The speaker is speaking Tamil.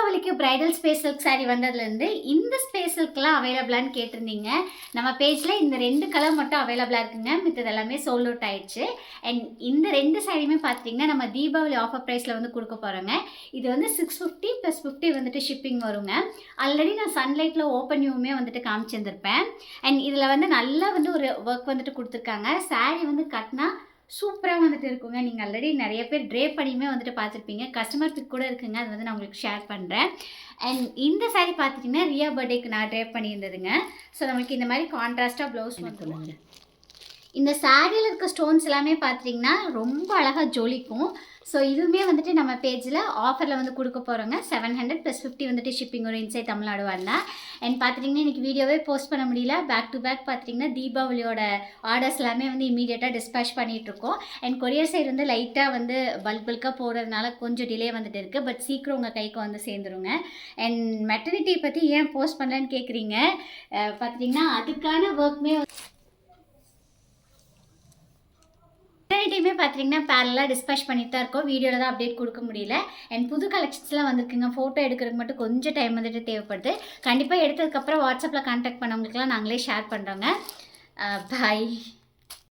தீபாவளிக்கு பிரைடல் ஸ்பேஸ் சில்க் சாரீ வந்ததுலேருந்து இந்த ஸ்பேஸ் சில்க்லாம் அவைலபிளான்னு கேட்டிருந்தீங்க. நம்ம பேஜில் இந்த 2 கலர் மட்டும் அவைலபிளாக இருக்குங்க. மித்தது எல்லாமே சோல்ட் அவுட் ஆயிடுச்சு. அண்ட் இந்த 2 சாரியுமே பார்த்தீங்கன்னா நம்ம தீபாவளி ஆஃபர் ப்ரைஸில் வந்து கொடுக்க போகிறோங்க. இது வந்து 650 + 50 வந்துட்டு ஷிப்பிங் வருங்க. ஆல்ரெடி நான் சன்லைட்டில் ஓப்பன் வியூவுமே வந்துட்டு காமிச்சிருந்திருப்பேன். அண்ட் இதில் வந்து நல்லா வந்து ஒரு ஒர்க் வந்துட்டு கொடுத்துருக்காங்க. சாரீ வந்து கட்டினா சூப்பராக வந்துட்டு இருக்குங்க. நீங்கள் ஆல்ரெடி நிறைய பேர் ட்ரே பண்ணியுமே வந்துட்டு பார்த்துருப்பீங்க. கஸ்டமர் பிக் கூட இருக்குங்க. அது வந்து நான் உங்களுக்கு ஷேர் பண்ணுறேன். அண்ட் இந்த சாரீ பார்த்துட்டிங்கன்னா ரியா பர்த்டேக்கு நான் ட்ரே பண்ணியிருந்ததுங்க. ஸோ நம்மளுக்கு இந்த மாதிரி கான்ட்ராஸ்ட்டாக ப்ளவுஸ் வந்துடுவாங்க. இந்த சாரியில் இருக்க ஸ்டோன்ஸ் எல்லாமே பார்த்திங்கன்னா ரொம்ப அழகாக ஜொலிக்கும். ஸோ இதுவுமே வந்துட்டு நம்ம பேஜில் ஆஃபரில் வந்து கொடுக்க போகிறோங்க. 700 + 50 வந்துட்டு ஷிப்பிங் ஒரு இன்சைட் தமிழ்நாடு வரலாம். அண்ட் பார்த்துட்டிங்கன்னா இன்றைக்கி வீடியோவே போஸ்ட் பண்ண முடியல. பேக் டு பேக் பார்த்திங்கன்னா தீபாவளியோட ஆர்டர்ஸ் எல்லாமே வந்து இமீடியட்டாக டிஸ்பேச் பண்ணிகிட்ருக்கோம். அண்ட் கொரியர் சைடு வந்து லைட்டாக வந்து பல்காக போடுறதுனால கொஞ்சம் டிலே வந்துட்டு இருக்குது. பட் சீக்கிரம் உங்கள் கைக்கு வந்து சேர்ந்துருங்க. அண்ட் மெட்டர்னிட்டி பற்றி ஏன் போஸ்ட் பண்ணலன்னு கேட்குறீங்க. பார்த்திங்கன்னா அதுக்கான ஒர்க்குமே மெட்டர்னிட்டியுமே பார்த்தீங்கன்னா பேரலாக டிஸ்பேச் பண்ணிட்டு தான் இருக்கோம். வீடியோவில் தான் அப்டேட் கொடுக்க முடியல. அண்ட் புது கலெக்ஷன்ஸ்லாம் வந்திருக்குங்க. ஃபோட்டோ எடுக்கிறதுக்கு மட்டும் கொஞ்சம் டைம் வந்துட்டு தேவைப்படுது. கண்டிப்பாக எடுத்ததுக்கப்புறம் வாட்ஸ்அப்பில் கான்டாக்ட் பண்ணவங்களுக்குலாம் நாங்களே ஷேர் பண்ணுறோங்க. பாய்.